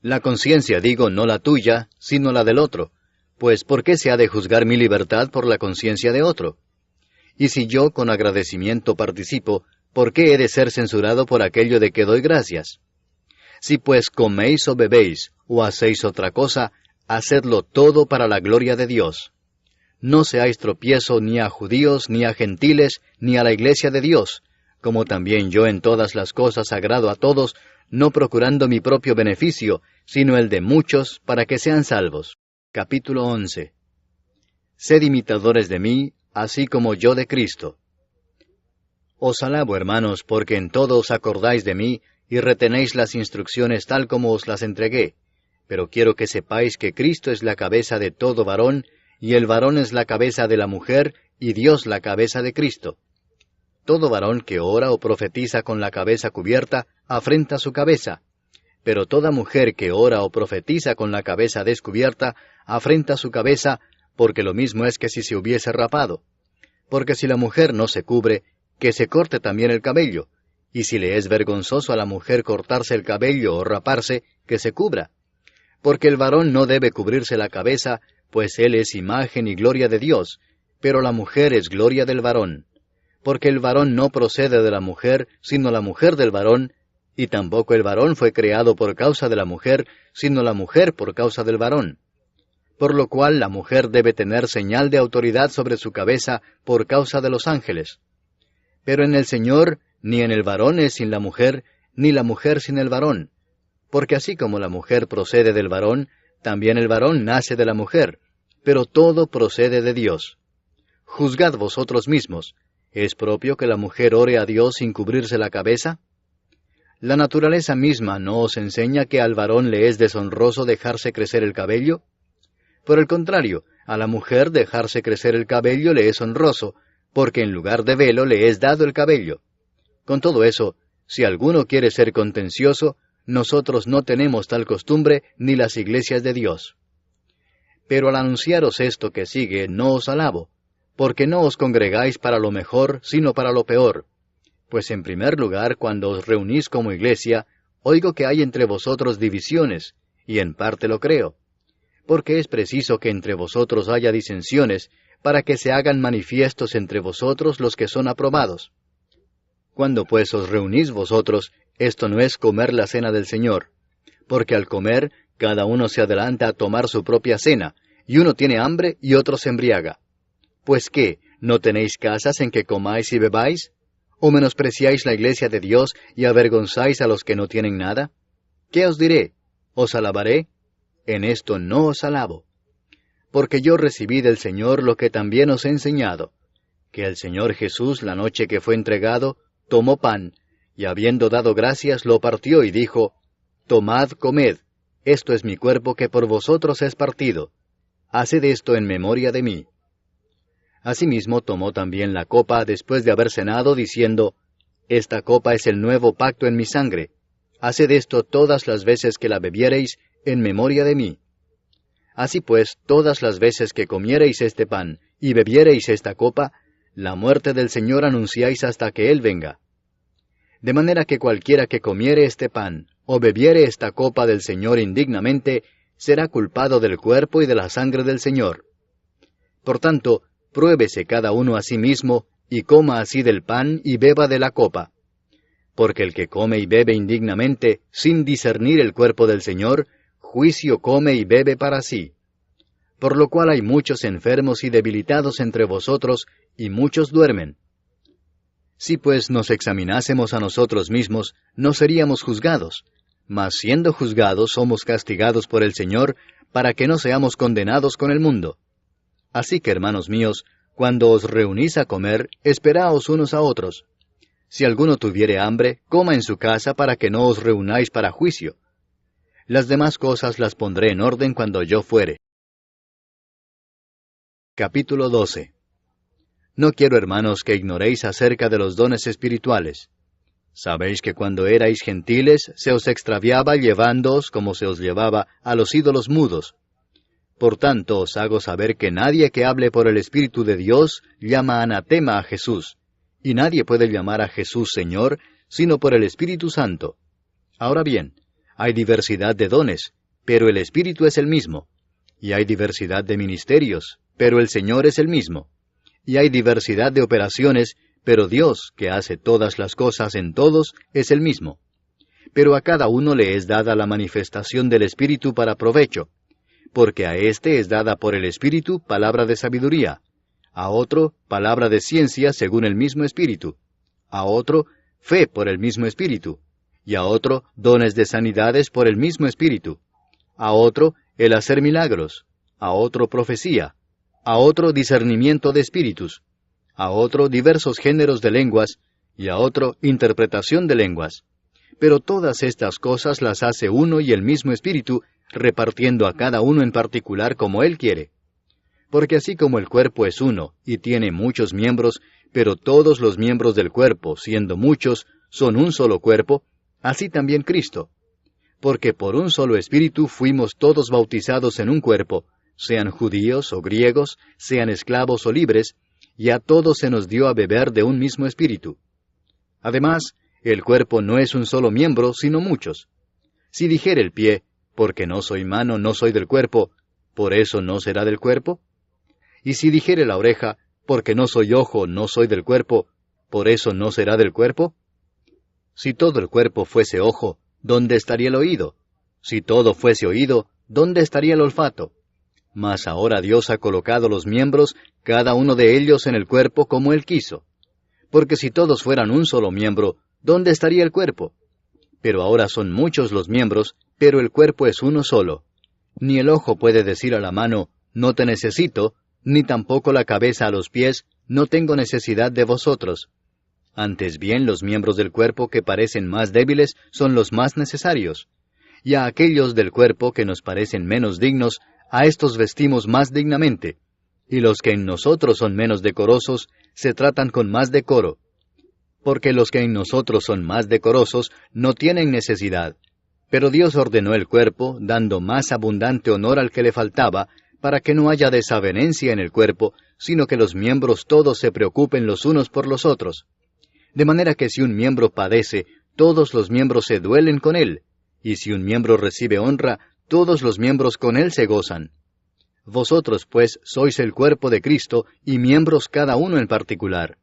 La conciencia, digo, no la tuya, sino la del otro, pues ¿por qué se ha de juzgar mi libertad por la conciencia de otro? Y si yo con agradecimiento participo, ¿por qué he de ser censurado por aquello de que doy gracias? Si pues coméis o bebéis, o hacéis otra cosa, hacedlo todo para la gloria de Dios. No seáis tropiezo ni a judíos, ni a gentiles, ni a la iglesia de Dios, como también yo en todas las cosas agrado a todos, no procurando mi propio beneficio, sino el de muchos, para que sean salvos. Capítulo 11. Sed imitadores de mí, así como yo de Cristo. Os alabo, hermanos, porque en todo os acordáis de mí, y retenéis las instrucciones tal como os las entregué. Pero quiero que sepáis que Cristo es la cabeza de todo varón, y el varón es la cabeza de la mujer, y Dios la cabeza de Cristo. Todo varón que ora o profetiza con la cabeza cubierta, afrenta su cabeza. Pero toda mujer que ora o profetiza con la cabeza descubierta, afrenta su cabeza, porque lo mismo es que si se hubiese rapado. Porque si la mujer no se cubre, que se corte también el cabello, y si le es vergonzoso a la mujer cortarse el cabello o raparse, que se cubra. Porque el varón no debe cubrirse la cabeza, pues él es imagen y gloria de Dios, pero la mujer es gloria del varón. Porque el varón no procede de la mujer, sino la mujer del varón, y tampoco el varón fue creado por causa de la mujer, sino la mujer por causa del varón. Por lo cual la mujer debe tener señal de autoridad sobre su cabeza por causa de los ángeles. Pero en el Señor, ni en el varón es sin la mujer, ni la mujer sin el varón. Porque así como la mujer procede del varón, también el varón nace de la mujer, pero todo procede de Dios. Juzgad vosotros mismos, ¿es propio que la mujer ore a Dios sin cubrirse la cabeza? ¿La naturaleza misma no os enseña que al varón le es deshonroso dejarse crecer el cabello? Por el contrario, a la mujer dejarse crecer el cabello le es honroso, porque en lugar de velo le es dado el cabello. Con todo eso, si alguno quiere ser contencioso, nosotros no tenemos tal costumbre ni las iglesias de Dios. Pero al anunciaros esto que sigue, no os alabo, porque no os congregáis para lo mejor, sino para lo peor. Pues en primer lugar, cuando os reunís como iglesia, oigo que hay entre vosotros divisiones, y en parte lo creo. Porque es preciso que entre vosotros haya disensiones, para que se hagan manifiestos entre vosotros los que son aprobados. Cuando pues os reunís vosotros, esto no es comer la cena del Señor, porque al comer, cada uno se adelanta a tomar su propia cena, y uno tiene hambre y otro se embriaga. Pues ¿qué? ¿No tenéis casas en que comáis y bebáis? ¿O menospreciáis la iglesia de Dios y avergonzáis a los que no tienen nada? ¿Qué os diré? ¿Os alabaré? En esto no os alabo. Porque yo recibí del Señor lo que también os he enseñado, que el Señor Jesús, la noche que fue entregado, tomó pan, y habiendo dado gracias, lo partió y dijo, Tomad, comed, esto es mi cuerpo que por vosotros es partido. Haced esto en memoria de mí. Asimismo tomó también la copa después de haber cenado, diciendo, Esta copa es el nuevo pacto en mi sangre. Haced esto todas las veces que la bebiereis, en memoria de mí. Así pues, todas las veces que comiereis este pan, y bebiereis esta copa, la muerte del Señor anunciáis hasta que Él venga. De manera que cualquiera que comiere este pan, o bebiere esta copa del Señor indignamente, será culpado del cuerpo y de la sangre del Señor. Por tanto, pruébese cada uno a sí mismo, y coma así del pan y beba de la copa. Porque el que come y bebe indignamente, sin discernir el cuerpo del Señor, juicio come y bebe para sí. Por lo cual hay muchos enfermos y debilitados entre vosotros, y muchos duermen. Si pues nos examinásemos a nosotros mismos, no seríamos juzgados, mas siendo juzgados somos castigados por el Señor, para que no seamos condenados con el mundo. Así que, hermanos míos, cuando os reunís a comer, esperaos unos a otros. Si alguno tuviere hambre, coma en su casa para que no os reunáis para juicio. Las demás cosas las pondré en orden cuando yo fuere. Capítulo 12. No quiero, hermanos, que ignoréis acerca de los dones espirituales. Sabéis que cuando erais gentiles se os extraviaba llevándoos, como se os llevaba, a los ídolos mudos. Por tanto os hago saber que nadie que hable por el Espíritu de Dios llama anatema a Jesús, y nadie puede llamar a Jesús Señor, sino por el Espíritu Santo. Ahora bien, hay diversidad de dones, pero el Espíritu es el mismo. Y hay diversidad de ministerios, pero el Señor es el mismo. Y hay diversidad de operaciones, pero Dios, que hace todas las cosas en todos, es el mismo. Pero a cada uno le es dada la manifestación del Espíritu para provecho, porque a éste es dada por el Espíritu palabra de sabiduría, a otro palabra de ciencia según el mismo Espíritu, a otro fe por el mismo Espíritu, y a otro dones de sanidades por el mismo Espíritu, a otro el hacer milagros, a otro profecía, a otro discernimiento de espíritus, a otro diversos géneros de lenguas, y a otro interpretación de lenguas. Pero todas estas cosas las hace uno y el mismo Espíritu, repartiendo a cada uno en particular como Él quiere. Porque así como el cuerpo es uno, y tiene muchos miembros, pero todos los miembros del cuerpo, siendo muchos, son un solo cuerpo, así también Cristo. Porque por un solo Espíritu fuimos todos bautizados en un cuerpo, sean judíos o griegos, sean esclavos o libres, y a todos se nos dio a beber de un mismo Espíritu. Además, el cuerpo no es un solo miembro, sino muchos. Si dijere el pie, porque no soy mano, no soy del cuerpo, ¿por eso no será del cuerpo? Y si dijere la oreja, porque no soy ojo, no soy del cuerpo, ¿por eso no será del cuerpo? Si todo el cuerpo fuese ojo, ¿dónde estaría el oído? Si todo fuese oído, ¿dónde estaría el olfato? Mas ahora Dios ha colocado los miembros, cada uno de ellos en el cuerpo como Él quiso. Porque si todos fueran un solo miembro, ¿dónde estaría el cuerpo? Pero ahora son muchos los miembros, pero el cuerpo es uno solo. Ni el ojo puede decir a la mano, no te necesito, ni tampoco la cabeza a los pies, no tengo necesidad de vosotros. Antes bien, los miembros del cuerpo que parecen más débiles son los más necesarios. Y a aquellos del cuerpo que nos parecen menos dignos, a estos vestimos más dignamente, y los que en nosotros son menos decorosos, se tratan con más decoro. Porque los que en nosotros son más decorosos no tienen necesidad, pero Dios ordenó el cuerpo, dando más abundante honor al que le faltaba, para que no haya desavenencia en el cuerpo, sino que los miembros todos se preocupen los unos por los otros. De manera que si un miembro padece, todos los miembros se duelen con él, y si un miembro recibe honra, todos los miembros con él se gozan. Vosotros, pues, sois el cuerpo de Cristo, y miembros cada uno en particular.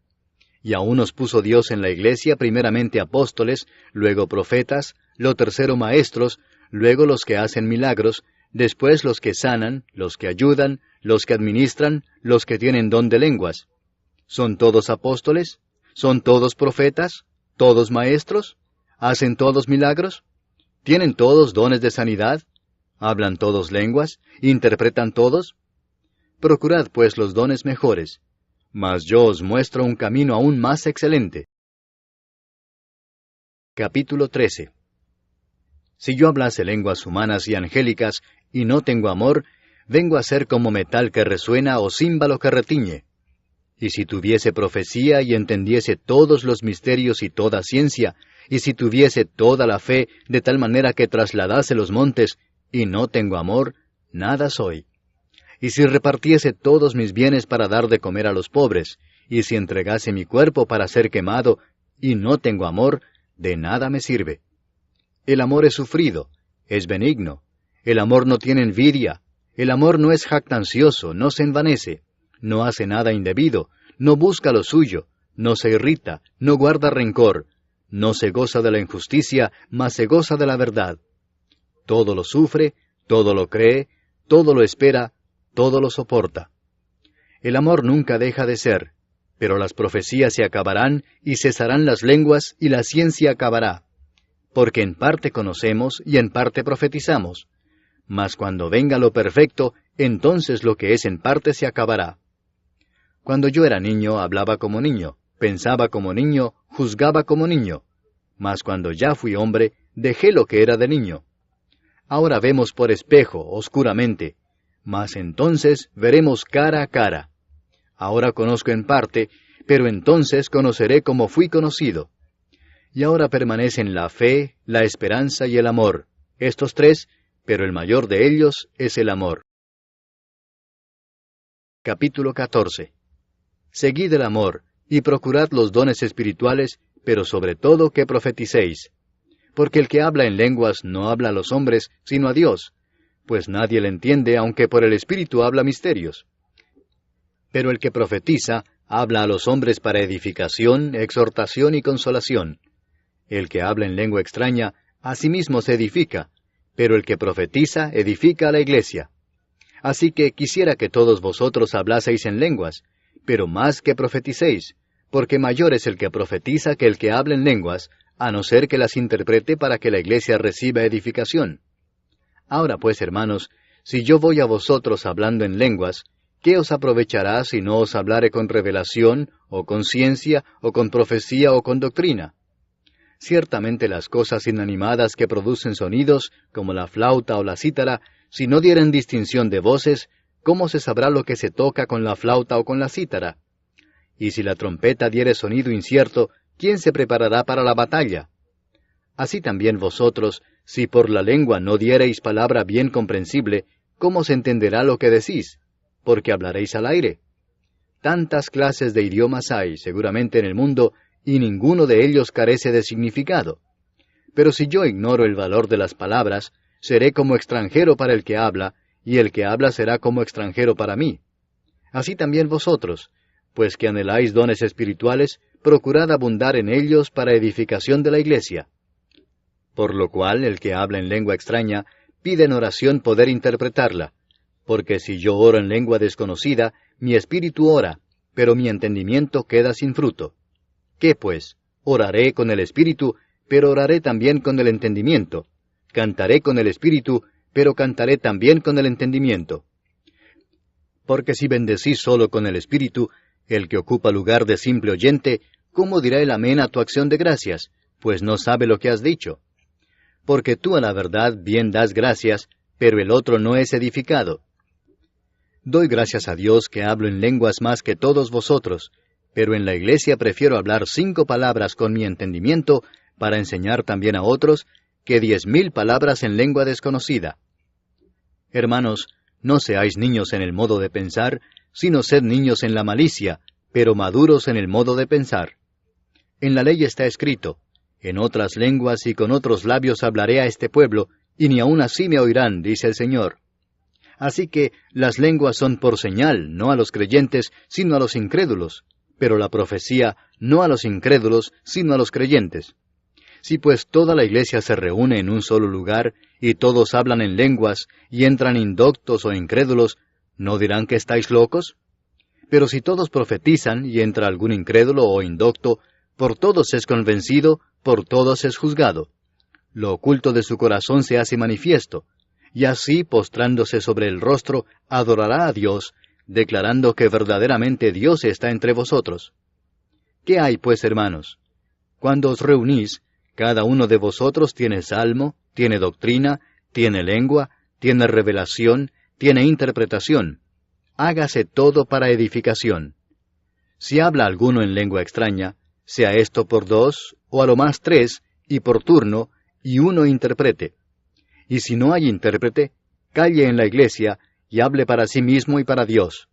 Y a unos puso Dios en la iglesia primeramente apóstoles, luego profetas, lo tercero maestros, luego los que hacen milagros, después los que sanan, los que ayudan, los que administran, los que tienen don de lenguas. ¿Son todos apóstoles? ¿Son todos profetas? ¿Todos maestros? ¿Hacen todos milagros? ¿Tienen todos dones de sanidad? ¿Hablan todos lenguas? ¿Interpretan todos? Procurad pues los dones mejores, mas yo os muestro un camino aún más excelente. Capítulo 13. Si yo hablase lenguas humanas y angélicas, y no tengo amor, vengo a ser como metal que resuena o címbalo que retiñe. Y si tuviese profecía y entendiese todos los misterios y toda ciencia, y si tuviese toda la fe de tal manera que trasladase los montes, y no tengo amor, nada soy. Y si repartiese todos mis bienes para dar de comer a los pobres, y si entregase mi cuerpo para ser quemado, y no tengo amor, de nada me sirve. El amor es sufrido, es benigno. El amor no tiene envidia. El amor no es jactancioso, no se envanece, no hace nada indebido, no busca lo suyo, no se irrita, no guarda rencor, no se goza de la injusticia, mas se goza de la verdad. Todo lo sufre, todo lo cree, todo lo espera, todo lo soporta. El amor nunca deja de ser, pero las profecías se acabarán, y cesarán las lenguas, y la ciencia acabará. Porque en parte conocemos, y en parte profetizamos. Mas cuando venga lo perfecto, entonces lo que es en parte se acabará. Cuando yo era niño, hablaba como niño, pensaba como niño, juzgaba como niño. Mas cuando ya fui hombre, dejé lo que era de niño. Ahora vemos por espejo, oscuramente, mas entonces veremos cara a cara. Ahora conozco en parte, pero entonces conoceré como fui conocido. Y ahora permanecen la fe, la esperanza y el amor, estos tres, pero el mayor de ellos es el amor. Capítulo 14. Seguid el amor, y procurad los dones espirituales, pero sobre todo que profeticéis. Porque el que habla en lenguas no habla a los hombres, sino a Dios, pues nadie le entiende, aunque por el Espíritu habla misterios. Pero el que profetiza habla a los hombres para edificación, exhortación y consolación. El que habla en lengua extraña, a sí mismo se edifica, pero el que profetiza edifica a la iglesia. Así que quisiera que todos vosotros hablaseis en lenguas, pero más que profeticéis, porque mayor es el que profetiza que el que habla en lenguas, a no ser que las interprete para que la iglesia reciba edificación. Ahora pues, hermanos, si yo voy a vosotros hablando en lenguas, ¿qué os aprovechará si no os hablare con revelación, o con ciencia, o con profecía, o con doctrina? Ciertamente las cosas inanimadas que producen sonidos, como la flauta o la cítara, si no dieren distinción de voces, ¿cómo se sabrá lo que se toca con la flauta o con la cítara? Y si la trompeta diere sonido incierto, ¿quién se preparará para la batalla? Así también vosotros, si por la lengua no diereis palabra bien comprensible, ¿cómo se entenderá lo que decís? Porque hablaréis al aire. Tantas clases de idiomas hay, seguramente, en el mundo, y ninguno de ellos carece de significado. Pero si yo ignoro el valor de las palabras, seré como extranjero para el que habla, y el que habla será como extranjero para mí. Así también vosotros, pues que anheláis dones espirituales, procurad abundar en ellos para edificación de la iglesia. Por lo cual el que habla en lengua extraña, pide en oración poder interpretarla, porque si yo oro en lengua desconocida, mi espíritu ora, pero mi entendimiento queda sin fruto. ¿Qué pues? Oraré con el espíritu, pero oraré también con el entendimiento. Cantaré con el espíritu, pero cantaré también con el entendimiento. Porque si bendecís solo con el espíritu, el que ocupa lugar de simple oyente, ¿cómo dirá el amén a tu acción de gracias? Pues no sabe lo que has dicho. Porque tú a la verdad bien das gracias, pero el otro no es edificado. Doy gracias a Dios que hablo en lenguas más que todos vosotros, pero en la iglesia prefiero hablar 5 palabras con mi entendimiento, para enseñar también a otros, que 10,000 palabras en lengua desconocida. Hermanos, no seáis niños en el modo de pensar, sino sed niños en la malicia, pero maduros en el modo de pensar. En la ley está escrito, en otras lenguas y con otros labios hablaré a este pueblo, y ni aun así me oirán, dice el Señor. Así que las lenguas son por señal, no a los creyentes, sino a los incrédulos, pero la profecía no a los incrédulos, sino a los creyentes. Si pues toda la iglesia se reúne en un solo lugar, y todos hablan en lenguas, y entran indoctos o incrédulos, ¿no dirán que estáis locos? Pero si todos profetizan, y entra algún incrédulo o indocto, por todos es convencido, por todos es juzgado. Lo oculto de su corazón se hace manifiesto, y así, postrándose sobre el rostro, adorará a Dios, declarando que verdaderamente Dios está entre vosotros. ¿Qué hay, pues, hermanos? Cuando os reunís, cada uno de vosotros tiene salmo, tiene doctrina, tiene lengua, tiene revelación, tiene interpretación. Hágase todo para edificación. Si habla alguno en lengua extraña, sea esto por 2, o a lo más 3, y por turno, y uno interprete. Y si no hay intérprete, calle en la iglesia, y hable para sí mismo y para Dios.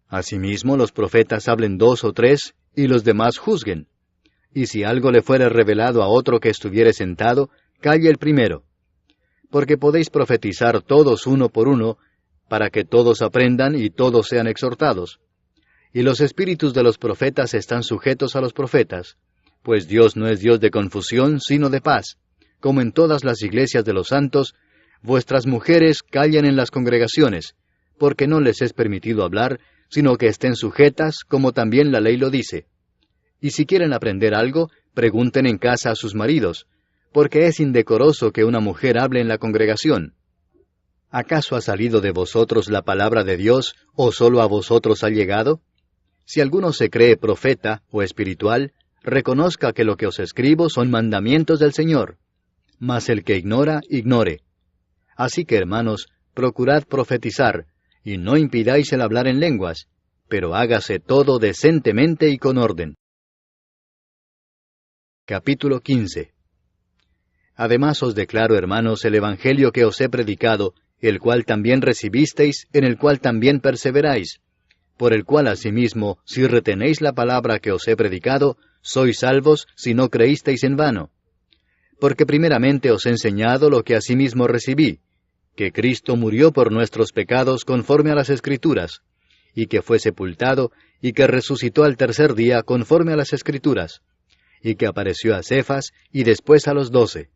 Asimismo, los profetas hablen 2 o 3, y los demás juzguen. Y si algo le fuere revelado a otro que estuviere sentado, calle el primero. Porque podéis profetizar todos uno por uno, para que todos aprendan y todos sean exhortados. Y los espíritus de los profetas están sujetos a los profetas, pues Dios no es Dios de confusión, sino de paz. Como en todas las iglesias de los santos, vuestras mujeres callen en las congregaciones, porque no les es permitido hablar, sino que estén sujetas, como también la ley lo dice. Y si quieren aprender algo, pregunten en casa a sus maridos, porque es indecoroso que una mujer hable en la congregación. ¿Acaso ha salido de vosotros la palabra de Dios, o solo a vosotros ha llegado? Si alguno se cree profeta o espiritual, reconozca que lo que os escribo son mandamientos del Señor. Mas el que ignora, ignore. Así que, hermanos, procurad profetizar, y no impidáis el hablar en lenguas, pero hágase todo decentemente y con orden. Capítulo 15. Además os declaro, hermanos, el Evangelio que os he predicado, el cual también recibisteis, en el cual también perseveráis, por el cual asimismo, si retenéis la palabra que os he predicado, sois salvos si no creísteis en vano. Porque primeramente os he enseñado lo que asimismo recibí, que Cristo murió por nuestros pecados conforme a las Escrituras, y que fue sepultado, y que resucitó al tercer día conforme a las Escrituras, y que apareció a Cefas, y después a los 12.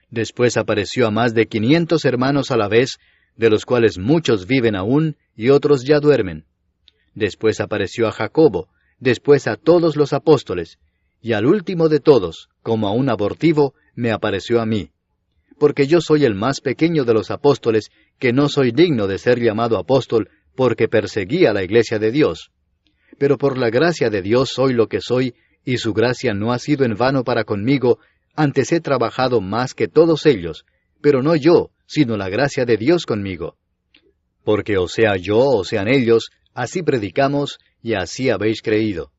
Después apareció a más de 500 hermanos a la vez, de los cuales muchos viven aún, y otros ya duermen. Después apareció a Jacobo, después a todos los apóstoles, y al último de todos, como a un abortivo, me apareció a mí. Porque yo soy el más pequeño de los apóstoles, que no soy digno de ser llamado apóstol, porque perseguí a la iglesia de Dios. Pero por la gracia de Dios soy lo que soy, y su gracia no ha sido en vano para conmigo, antes he trabajado más que todos ellos, pero no yo, sino la gracia de Dios conmigo. Porque o sea yo o sean ellos, así predicamos, y así habéis creído.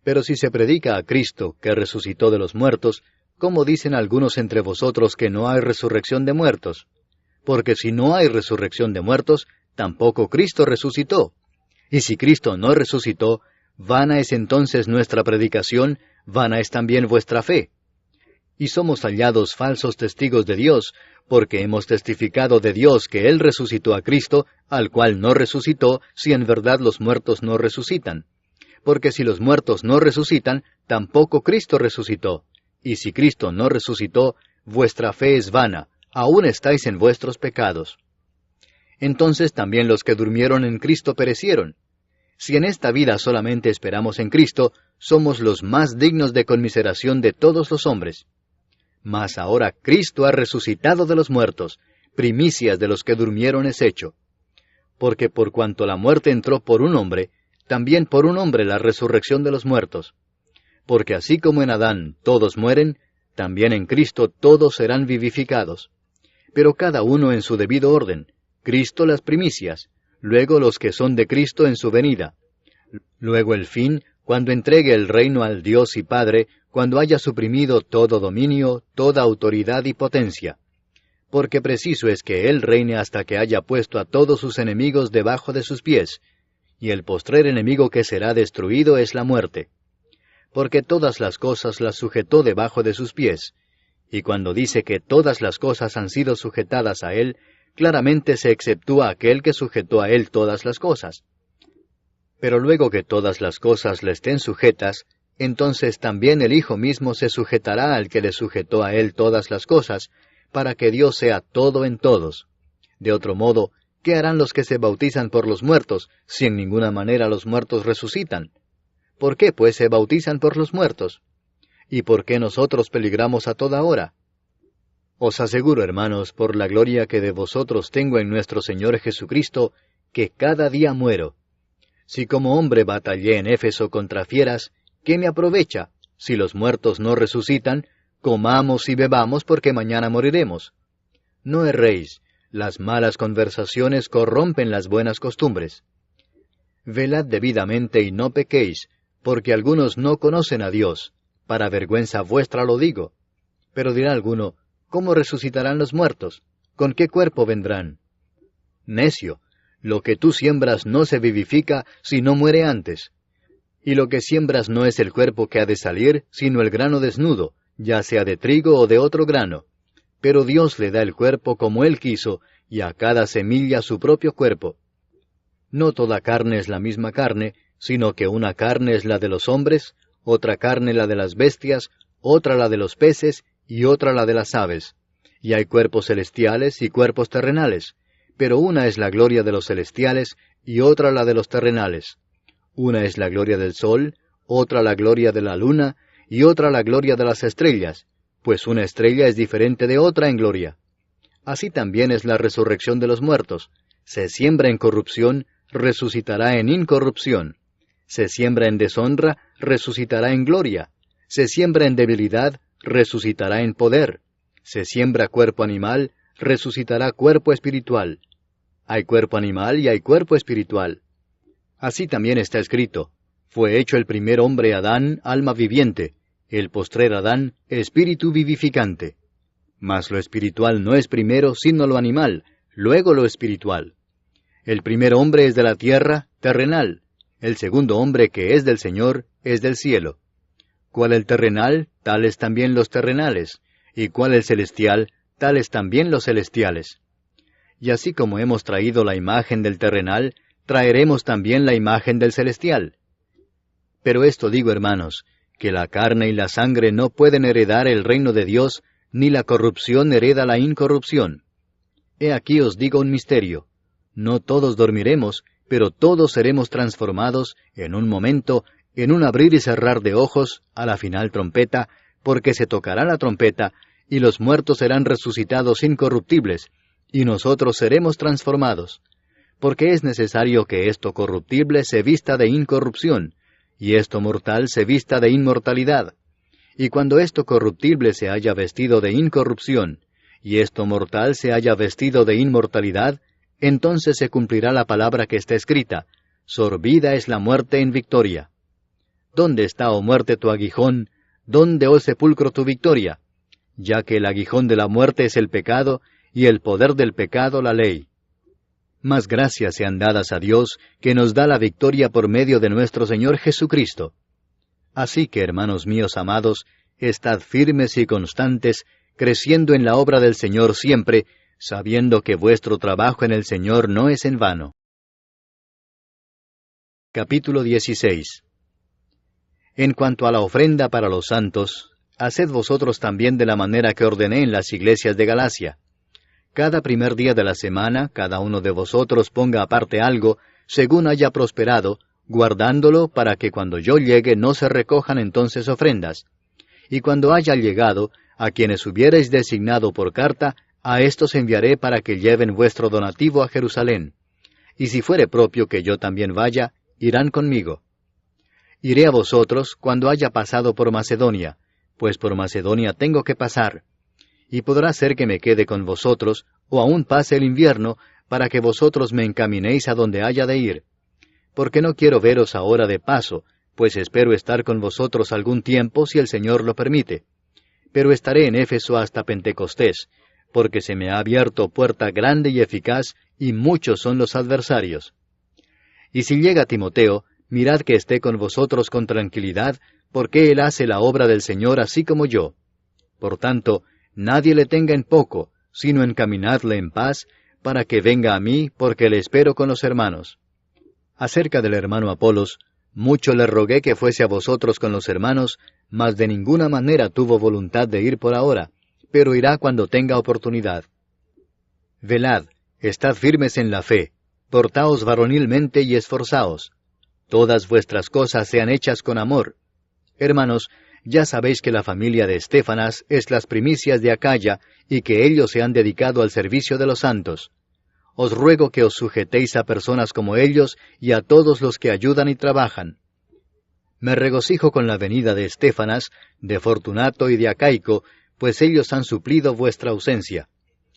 Pero si se predica a Cristo, que resucitó de los muertos, ¿cómo dicen algunos entre vosotros que no hay resurrección de muertos? Porque si no hay resurrección de muertos, tampoco Cristo resucitó. Y si Cristo no resucitó, vana es entonces nuestra predicación, vana es también vuestra fe. Y somos hallados falsos testigos de Dios, porque hemos testificado de Dios que Él resucitó a Cristo, al cual no resucitó, si en verdad los muertos no resucitan. Porque si los muertos no resucitan, tampoco Cristo resucitó. Y si Cristo no resucitó, vuestra fe es vana, aún estáis en vuestros pecados. Entonces también los que durmieron en Cristo perecieron. Si en esta vida solamente esperamos en Cristo, somos los más dignos de conmiseración de todos los hombres. Mas ahora Cristo ha resucitado de los muertos, primicias de los que durmieron es hecho. Porque por cuanto la muerte entró por un hombre, también por un hombre la resurrección de los muertos. Porque así como en Adán todos mueren, también en Cristo todos serán vivificados. Pero cada uno en su debido orden, Cristo las primicias, luego los que son de Cristo en su venida. Luego el fin, cuando entregue el reino al Dios y Padre, cuando haya suprimido todo dominio, toda autoridad y potencia. Porque preciso es que Él reine hasta que haya puesto a todos sus enemigos debajo de sus pies, y el postrer enemigo que será destruido es la muerte. Porque todas las cosas las sujetó debajo de sus pies, y cuando dice que todas las cosas han sido sujetadas a Él, claramente se exceptúa aquel que sujetó a Él todas las cosas. Pero luego que todas las cosas le estén sujetas, entonces también el Hijo mismo se sujetará al que le sujetó a Él todas las cosas, para que Dios sea todo en todos. De otro modo, ¿qué harán los que se bautizan por los muertos, si en ninguna manera los muertos resucitan? ¿Por qué, pues, se bautizan por los muertos? ¿Y por qué nosotros peligramos a toda hora? Os aseguro, hermanos, por la gloria que de vosotros tengo en nuestro Señor Jesucristo, que cada día muero. Si como hombre batallé en Éfeso contra fieras, ¿qué me aprovecha? Si los muertos no resucitan, comamos y bebamos porque mañana moriremos. No erréis, las malas conversaciones corrompen las buenas costumbres. Velad debidamente y no pequéis, porque algunos no conocen a Dios. Para vergüenza vuestra lo digo. Pero dirá alguno, ¿cómo resucitarán los muertos? ¿Con qué cuerpo vendrán? Necio, lo que tú siembras no se vivifica si no muere antes. Y lo que siembras no es el cuerpo que ha de salir, sino el grano desnudo, ya sea de trigo o de otro grano. Pero Dios le da el cuerpo como Él quiso, y a cada semilla su propio cuerpo. No toda carne es la misma carne, sino que una carne es la de los hombres, otra carne la de las bestias, otra la de los peces, y otra la de las aves. Y hay cuerpos celestiales y cuerpos terrenales, pero una es la gloria de los celestiales, y otra la de los terrenales. Una es la gloria del sol, otra la gloria de la luna, y otra la gloria de las estrellas, pues una estrella es diferente de otra en gloria. Así también es la resurrección de los muertos. Se siembra en corrupción, resucitará en incorrupción. Se siembra en deshonra, resucitará en gloria. Se siembra en debilidad, resucitará en poder. Se siembra cuerpo animal, resucitará cuerpo espiritual. Hay cuerpo animal y hay cuerpo espiritual. Así también está escrito: fue hecho el primer hombre Adán, alma viviente; el postrer Adán, espíritu vivificante. Mas lo espiritual no es primero, sino lo animal, luego lo espiritual. El primer hombre es de la tierra, terrenal; el segundo hombre, que es del Señor, es del cielo. Cual el terrenal, tales también los terrenales; y cual el celestial, tales también los celestiales. Y así como hemos traído la imagen del terrenal, traeremos también la imagen del celestial. Pero esto digo, hermanos, que la carne y la sangre no pueden heredar el reino de Dios, ni la corrupción hereda la incorrupción. He aquí os digo un misterio: no todos dormiremos, pero todos seremos transformados en un momento, en un abrir y cerrar de ojos, a la final trompeta, porque se tocará la trompeta, y los muertos serán resucitados incorruptibles, y nosotros seremos transformados. Porque es necesario que esto corruptible se vista de incorrupción, y esto mortal se vista de inmortalidad. Y cuando esto corruptible se haya vestido de incorrupción, y esto mortal se haya vestido de inmortalidad, entonces se cumplirá la palabra que está escrita: sorbida es la muerte en victoria. ¿Dónde está, oh muerte, tu aguijón? ¿Dónde, oh sepulcro, tu victoria? Ya que el aguijón de la muerte es el pecado, y el poder del pecado la ley. Mas gracias sean dadas a Dios, que nos da la victoria por medio de nuestro Señor Jesucristo. Así que, hermanos míos amados, estad firmes y constantes, creciendo en la obra del Señor siempre, sabiendo que vuestro trabajo en el Señor no es en vano. Capítulo 16. En cuanto a la ofrenda para los santos, haced vosotros también de la manera que ordené en las iglesias de Galacia. Cada primer día de la semana, cada uno de vosotros ponga aparte algo, según haya prosperado, guardándolo para que cuando yo llegue no se recojan entonces ofrendas. Y cuando haya llegado, a quienes hubiereis designado por carta, a éstos enviaré para que lleven vuestro donativo a Jerusalén. Y si fuere propio que yo también vaya, irán conmigo. Iré a vosotros cuando haya pasado por Macedonia, pues por Macedonia tengo que pasar. Y podrá ser que me quede con vosotros, o aún pase el invierno, para que vosotros me encaminéis a donde haya de ir. Porque no quiero veros ahora de paso, pues espero estar con vosotros algún tiempo si el Señor lo permite. Pero estaré en Éfeso hasta Pentecostés, porque se me ha abierto puerta grande y eficaz, y muchos son los adversarios. Y si llega Timoteo, mirad que esté con vosotros con tranquilidad, porque él hace la obra del Señor así como yo. Por tanto, nadie le tenga en poco, sino encaminadle en paz, para que venga a mí, porque le espero con los hermanos. Acerca del hermano Apolos, mucho le rogué que fuese a vosotros con los hermanos, mas de ninguna manera tuvo voluntad de ir por ahora, pero irá cuando tenga oportunidad. Velad, estad firmes en la fe, portaos varonilmente y esforzaos. Todas vuestras cosas sean hechas con amor. Hermanos, ya sabéis que la familia de Estéfanas es las primicias de Acaya, y que ellos se han dedicado al servicio de los santos. Os ruego que os sujetéis a personas como ellos y a todos los que ayudan y trabajan. Me regocijo con la venida de Estéfanas, de Fortunato y de Acaico, pues ellos han suplido vuestra ausencia,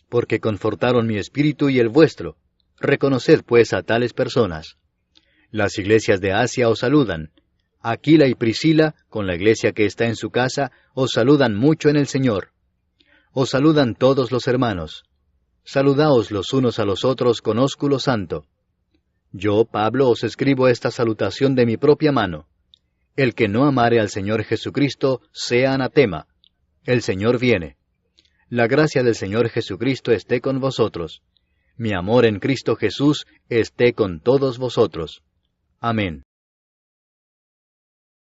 porque confortaron mi espíritu y el vuestro. Reconoced pues a tales personas. Las iglesias de Asia os saludan. Aquila y Priscila, con la iglesia que está en su casa, os saludan mucho en el Señor. Os saludan todos los hermanos. Saludaos los unos a los otros con ósculo santo. Yo, Pablo, os escribo esta salutación de mi propia mano. El que no amare al Señor Jesucristo, sea anatema. El Señor viene. La gracia del Señor Jesucristo esté con vosotros. Mi amor en Cristo Jesús esté con todos vosotros. Amén.